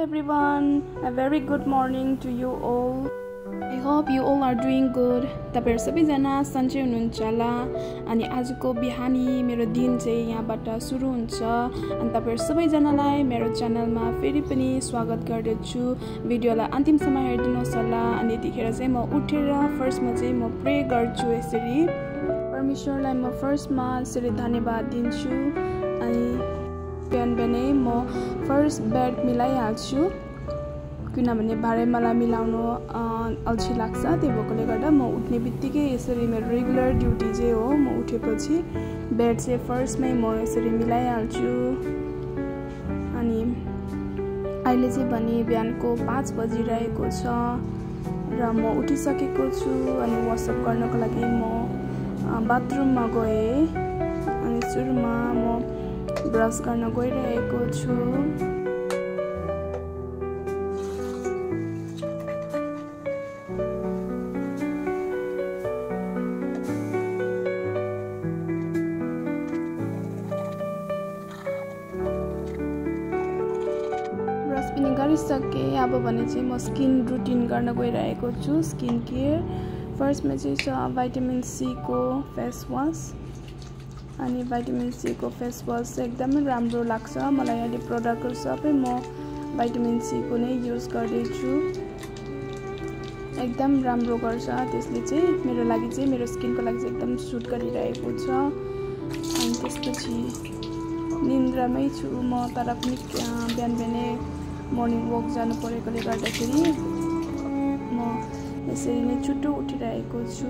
everyone, a very good morning to you all. I hope you all are doing good. तपाईहरु सबैजना सन्चै हुनुहुन्छ होला अनि आजको बिहानी मेरो दिन चाहिँ यहाँबाट सुरु हुन्छ अनि तपाईहरु सबैजनालाई मेरो च्यानलमा फेरि पनि स्वागत गर्दछु। भिडियोलाई अन्तिमसम्म हेर्दिनुहोस् होला अनि यतिखेर चाहिँ म उठेर फर्स्टमा चाहिँ म प्रे गर्छु। यसरी परमेश्वरलाई म फर्स्टमा यसरी धन्यवाद दिन्छु अनि बिहानै म फर्स्ट बेड मिलाइहाल्छु किनभने भारे मलाई मिलाउनु अल्छी लाग्छ। त्यही भएकोले गर्दा म उठ्ने बित्तिकै यसरी मेरो रेगुलर ड्युटी चाहिँ हो। म उठेपछि बेड चाहिँ फर्स्टमै म यसरी मिलाइहाल्छु अनि अहिले चाहिँ भने बिहानको 5 बजिरहेको छ र म उठिसकेको छु अनि वासअप गर्नको लागि म बाथरुममा गएँ अनि सुरुमा म ब्रस गर्न गइरहेको छु। ब्रस पनि गरिसके अब भने चाहिँ म स्किन रुटिन गर्न गइरहेको छु। स्किन केयर फर्स्टमा चाहिँ छ भाइटामिन सी को फेस वास अनि भाइटामिन सी को फेस वास चाहिँ एकदमै राम्रो लाग्छ मलाई। अहिले प्रोडक्टहरु सबै म भाइटामिन सी को नै युज गर्दैछु। एकदम राम्रो गर्छ त्यसले चाहिँ मेरो लागि चाहिँ मेरो स्किनको लागि चाहिँ एकदम सुट गरिरहेको छ। अनि त्यसपछि निन्द्रामै छु म तर पनि बिहानै मर्निङ वक जानु परेकोले गर्दाखेरि म यसरी नै छिटो उठिरहेको छु।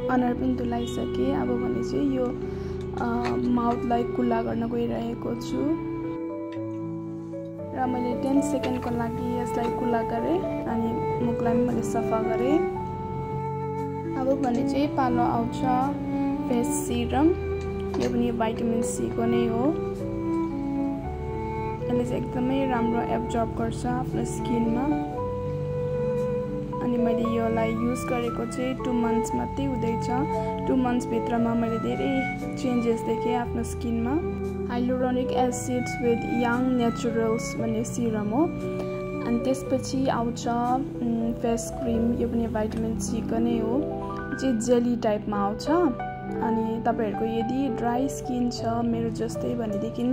अनुहार पनि धुलाइसके अब भने चाहिँ यो माउथलाई कुल्ला गर्न गइरहेको छु र मैले 10 सेकेन्डको लागि यसलाई कुल्ला गरेँ अनि मुखलाई पनि मैले सफा गरेँ। अब भने चाहिँ पालो आउँछ फेस सिरम। यो पनि भाइटामिन सी को नै हो। यसले चाहिँ एकदमै राम्रो एब्जर्ब गर्छ आफ्नो स्किनमा अनि मैले योलाई युज गरेको चाहिँ 2 मन्थ्स मात्रै हुँदैछ। 2 मन्थ्स भित्रमा मैले धेरै चेन्जेस देखेँ आफ्नो स्किनमा। Hyaluronic acids with young naturals भन्ने सिरम हो अनि त्यसपछि आउँछ फेस क्रिम। यो पनि भाइटामिन सी को नै हो चाहिँ जेली टाइपमा आउँछ अनि तपाईहरुको यदि ड्राई स्किन छ मेरो जस्तै भनेदेखि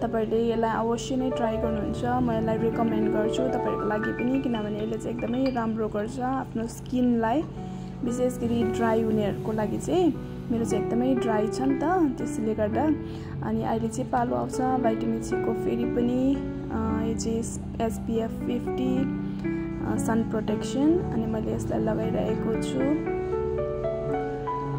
तपाईहरुले यसलाई अवश्य नै ट्राई गर्नुहुन्छ। म यसलाई रिकमेन्ड गर्छु तपाईहरुको लागि पनि किनभने यसले चाहिँ एकदमै राम्रो गर्छ आफ्नो स्किनलाई विशेष गरी ड्राई हुनेहरुको लागि चाहिँ। मेरो चाहिँ एकदमै ड्राई छ नि त त्यसैले गर्दा अनि अहिले चाहिँ पालो आउँछ भाइटामिन सी को फेरि पनि यो चाहिँ SPF 50 सन प्रोटेक्सन अनि मैले यसलाई लगाइरहेको छु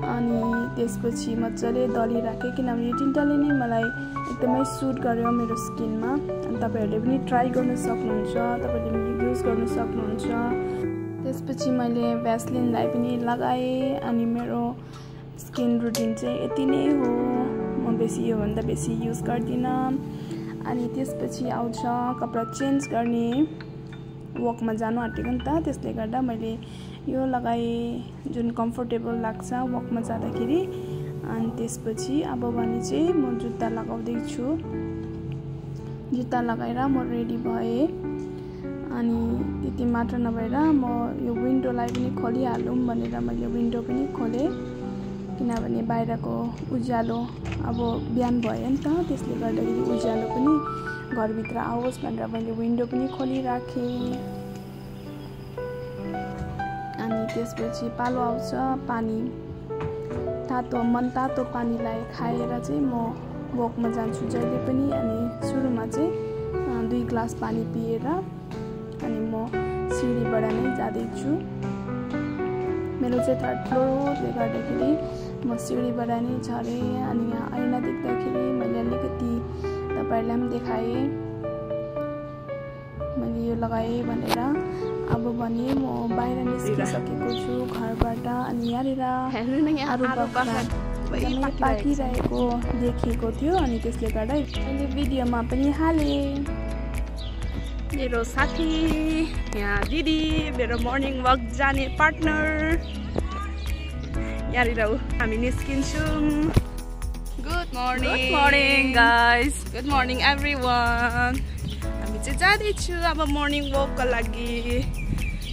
अनि त्यसपछि मजाले दलिराखेँ किनभने यो तिनटाले नै मलाई एकदमै सुट गर्यो मेरो स्किनमा अनि तपाईहरुले पनि ट्राई गर्न सक्नुहुन्छ तपाईहरुले पनि युज गर्न सक्नुहुन्छ। त्यसपछि मैले भ्यासलिनलाई पनि लगाएँ अनि मेरो स्किन रुटिन चाहिँ यति नै हो। म बेसी यो भन्दा बेसी युज गर्दिनँ अनि त्यसपछि आउँछ कपडा चेन्ज गर्ने। वकमा जानु आँटेको नि त त्यसले गर्दा मैले यो लगाएँ जुन कम्फर्टेबल लाग्छ वकमा जाँदाखेरि। अनि त्यसपछि अब भने चाहिँ म जुत्ता लगाउँदैछु। जुत्ता लगाएर म रेडी भएँ अनि त्यति मात्र नभएर म यो विन्डोलाई पनि खोलिहालौँ भनेर मैले विन्डो पनि खोलेँ किनभने बाहिरको उज्यालो अब बिहान भयो नि त त्यसले गर्दाखेरि उज्यालो पनि घरभित्र आओस् भनेर मैले विन्डो पनि खोलिराखेँ। अनि त्यसपछि पालो आउँछ पानी। तातो पानीलाई खाएर चाहिँ म वकमा जान्छु जहिले पनि अनि सुरुमा चाहिँ 2 ग्लास पानी पिएर अनि म सिडीबाट नै जाँदैछु। मेरो चाहिँ 3rd फ्लोर हो त्यसले गर्दाखेरि म सिडीबाट नै झरेँ अनि यहाँ ऐना देख्दाखेरि मैले अलिकति तपाईहरुलाई पनि देखाएँ मैले यो लगाएँ भनेर। अब भने म बाहिर निस्किसकेको छु घरबाट अनि यहाँनिर अरू बाख्रा पाकिरहेको देखेको थियो अनि त्यसले गर्दा मैले भिडियोमा पनि हालेँ। मेरो साथी यहाँ दिदी मेरो मर्निङ वक जाने पार्टनर यहाँनिर हामी निस्किन्छौँ। Good morning guys, good morning everyone. हामी चाहिँ जाँदैछु अब मर्निङ वकको लागि।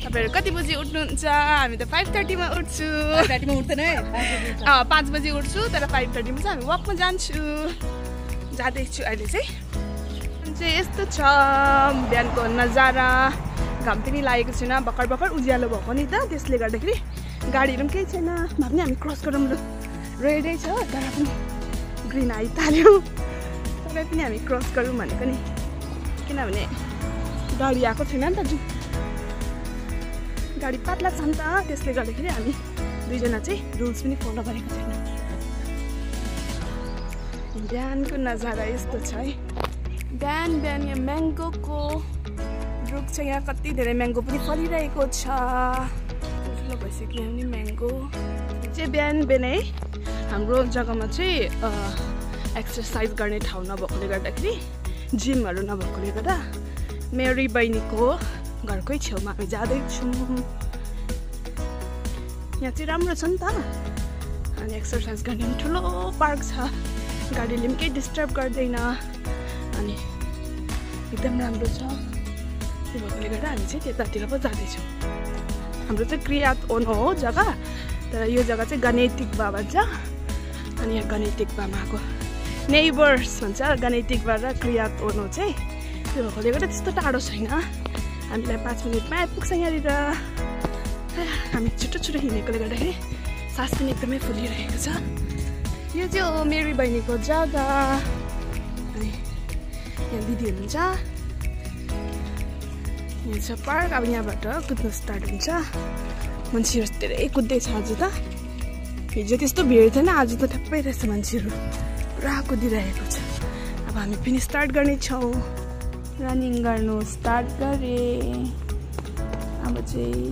तपाईँहरू कति बजी उठ्नुहुन्छ? हामी त 5:30 मा उठ्छु। 5:30 मा उठ्दैन है? 5 बजी उठ्छु, तर 5:30 मा चाहिँ हामी वकमा जान्छु। जाँदैछु अहिले चाहिँ यस्तो छ बिहानको नजारा। घाम पनि लागेको छैन, भर्खर भर्खर उज्यालो भएको नि त, त्यसले गर्दाखेरि गाडीहरू पनि केही छैन। भए पनि हामी क्रस गरौँ रेडै छ, तर पनि ग्रिन आइताल्यो। तपाईँ पनि हामी क्रस गरौँ भनेको नि, किनभने गाडी आएको छैन नि त। गाडी पातला छ नि त, त्यसले गर्दाखेरि हामी दुईजना चाहिँ रुल्स पनि फलो गरेको छैन। बिहानको नजारा यस्तो छ है। बिहान बिहान यहाँ म्याङ्गोको रुख छ, यहाँ कति धेरै म्याङ्गो पनि फलिरहेको छ। ठुलो भइसक्यो नि म्याङ्गो चाहिँ। बिहान बिहान है हाम्रो जग्गामा चाहिँ एक्सर्साइज गर्ने ठाउँ नभएकोले गर्दाखेरि, जिमहरू नभएकोले गर्दा मेरी बहिनीको घरकै छेउमा हामी जाँदैछौँ। यहाँ चाहिँ राम्रो छ नि त, अनि एक्सर्साइज गर्ने पनि ठुलो पार्क छ, गाडीले पनि केही डिस्टर्ब गर्दैन, अनि एकदम राम्रो छ। त्यो भएकोले गर्दा हामी चाहिँ त्यतातिर पो जाँदैछौँ। हाम्रो चाहिँ क्रियात ओनो हो जग्गा, तर यो जग्गा चाहिँ गणेटिकबा भन्छ। अनि यहाँ गणेटिकबामाको नेबर्स भन्छ, गणेटिकबा र क्रियात ओनो चाहिँ। त्यो भएकोले गर्दा त्यस्तो टाढो छैन, हामीलाई 5 मिनटमा आइपुग्छ यहाँनिर। हामी छिटो छिटो हिँडेकोले गर्दाखेरि सास पनि एकदमै फुलिरहेको छ। यो चाहिँ हो मेरी बहिनीको जग्गा। अनि यहाँ दिदी हुनुहुन्छ, यहाँ छ पार्क। अब यहाँबाट कुद्नु स्टार्ट हुन्छ। मान्छेहरू धेरै कुद्दैछ आज त, हिजो त्यस्तो भिड थिएन, आज त ठ्याप्पै रहेछ, मान्छेहरू पुरा कुदिरहेको छ। अब हामी पनि स्टार्ट गर्नेछौँ। रनिङ गर्नु स्टार्ट गरेँ। अब चाहिँ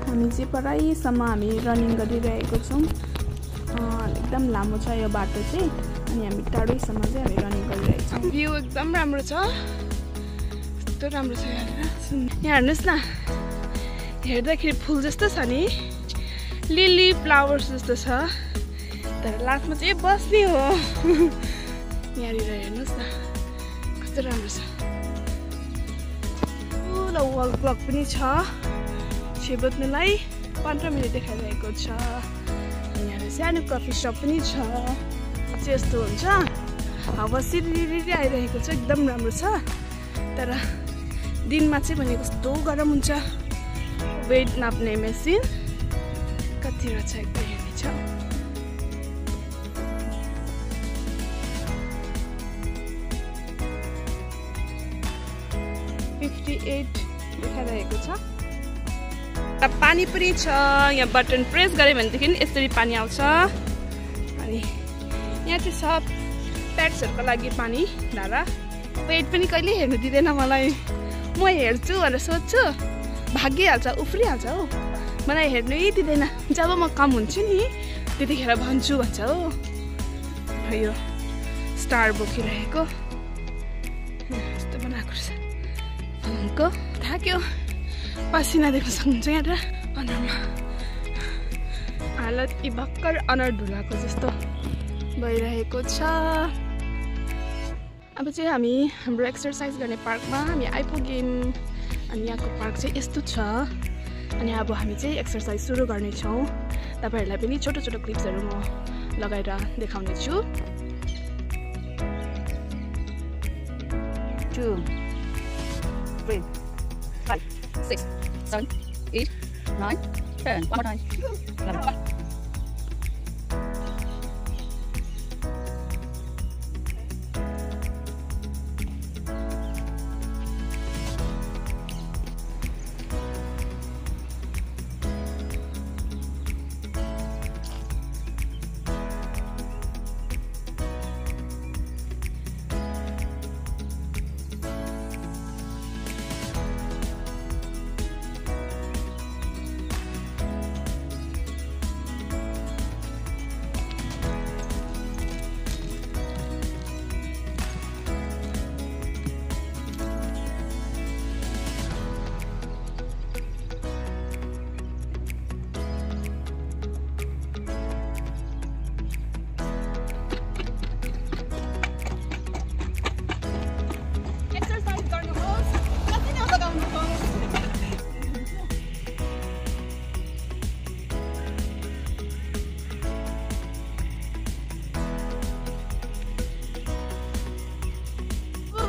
हामी चाहिँ पराइसम्म हामी रनिङ गरिरहेको छौँ। एकदम लामो छ यो बाटो चाहिँ, अनि हामी टाढैसम्म चाहिँ हामी रनिङ गरिरहेको छौँ। भ्यू एकदम राम्रो छ, यस्तो राम्रो छ यहाँनिर। यहाँ हेर्नुहोस् न, हेर्दाखेरि फुल जस्तो छ नि, लिली फ्लावर्स जस्तो छ, तर लास्टमा चाहिँ बस्ने हो। यहाँनिर हेर्नुहोस् न कस्तो राम्रो छ। ठुलो वल क्लक पनि छ, छेबोत्नुलाई 15 मिनट देखाइरहेको छ। यहाँ सानो कफी सप पनि छ। चाहिँ यस्तो हुन्छ, हावा सिरिरी आइरहेको छ, एकदम राम्रो छ। तर दिनमा चाहिँ भनेको कस्तो गरम हुन्छ। वेट नाप्ने मेसिन कति रहेछ एकदम हेर्ने छ। देखाइरहेको छ। पानी पनि छ, यहाँ बटन प्रेस गऱ्यो भनेदेखि यसरी पानी आउँछ। अनि यहाँ चाहिँ सब पेट्सहरूको लागि पानी धारा। वेट पनि कहिले हेर्नु दिँदैन मलाई, म हेर्छु भनेर सोध्छु, भागिहाल्छ, उफ्रिहाल्छ हो, मलाई हेर्नै दिँदैन। जब म कम हुन्छु नि त्यतिखेर भन्छु भन्छ हो। यो स्टार बोकिरहेको यस्तो बनाएको रहेछ। को थाक्यो, पसिना देख्न सक्नुहुन्छ यहाँ अनुहारमा। हालत यी भर्खर अनुहार धुलाको जस्तो भइरहेको छ। अब चाहिँ हामी हाम्रो एक्सर्साइज गर्ने पार्कमा हामी आइपुग्यौँ। अनि यहाँको पार्क चाहिँ यस्तो छ। अनि अब हामी चाहिँ एक्सर्साइज सुरु गर्नेछौँ। तपाईँहरूलाई पनि छोटो छोटो क्लिप्सहरू म लगाएर देखाउने छु। 2 3 5 6 7 8 9 10. One more time. 11.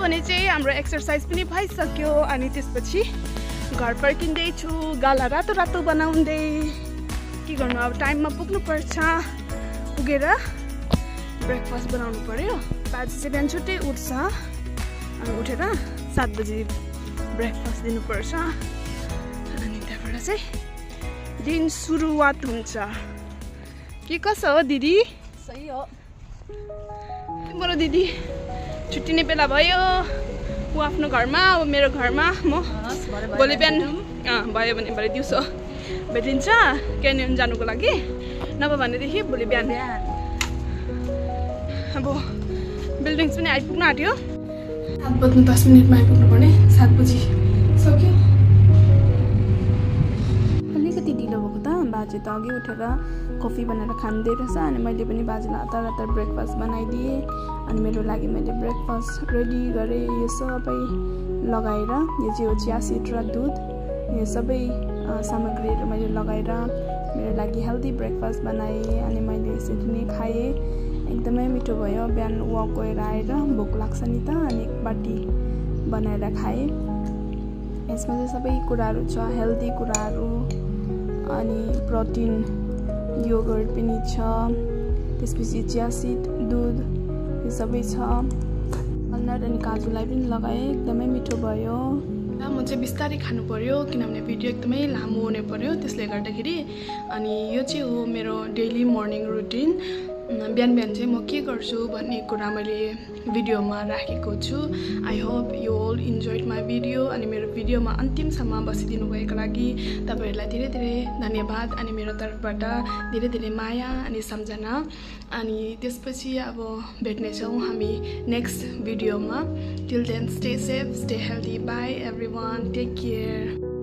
भने चाहिँ हाम्रो एक्सर्साइज पनि भइसक्यो अनि त्यसपछि घर फर्किँदैछु गाला रातो रातो बनाउँदै के गर्नु अब टाइममा पुग्नुपर्छ पुगेर ब्रेकफास्ट बनाउनु पर्यो बाजे चाहिँ बिहान छुट्टै उठ्छ अनि उठेर 7 बजी ब्रेकफास्ट दिनुपर्छ अनि त्यहाँबाट चाहिँ दिन सुरुवात हुन्छ के कसो हो दिदी सही हो बरु दिदी छुट्टिने बेला भयो ऊ आफ्नो घरमा अब मेरो घरमा म भोलि बिहान भयो भने भरे दिउँसो भेटिन्छ क्यानियन जानुको लागि नभए भनेदेखि भोलि बिहान अब बिल्डिङ्स पनि आइपुग्नु आँट्यो 7:10 आइपुग्नु पर्ने 7 बजी सक्यो अलिकति ढिलो भएको त बाजे त अघि उठेर कफी बनाएर खाँदै रहेछ अनि मैले पनि बाजेलाई हतार हतार ब्रेकफास्ट बनाइदिएँ अनि मेरो लागि मैले ब्रेकफास्ट रेडी गरेँ यो सबै लगाएर यो चाहिँ हो चिया सिड र दुध यो सबै सामग्रीहरू मैले लगाएर मेरो लागि हेल्दी ब्रेकफास्ट बनाएँ अनि मैले यसरी नै खाएँ एकदमै मिठो भयो बिहान वक गएर आएर भोक लाग्छ नि त अनि एक बाटी बनाएर खाएँ यसमा चाहिँ सबै कुराहरू छ हेल्दी कुराहरू अनि प्रोटिन योगर्ट पनि छ त्यसपछि चिया सिड दुध यो सबै छ अलनट अनि काजुलाई पनि लगाएँ एकदमै मिठो भयो म चाहिँ बिस्तारै खानु पर्यो किनभने भिडियो एकदमै लामो हुने पर्यो त्यसले गर्दाखेरि अनि यो चाहिँ हो मेरो डेली मर्निङ रुटिन बिहान बिहान चाहिँ म के गर्छु भन्ने कुरा मैले भिडियोमा राखेको छु I hope you all enjoyed my video अनि मेरो भिडियोमा अन्तिमसम्म बसिदिनु भएको लागि तपाईँहरूलाई धेरै धेरै धन्यवाद अनि मेरो तर्फबाट धेरै धेरै माया अनि सम्झना अनि त्यसपछि अब भेट्नेछौँ हामी नेक्स्ट भिडियोमा till then stay safe stay healthy bye everyone take care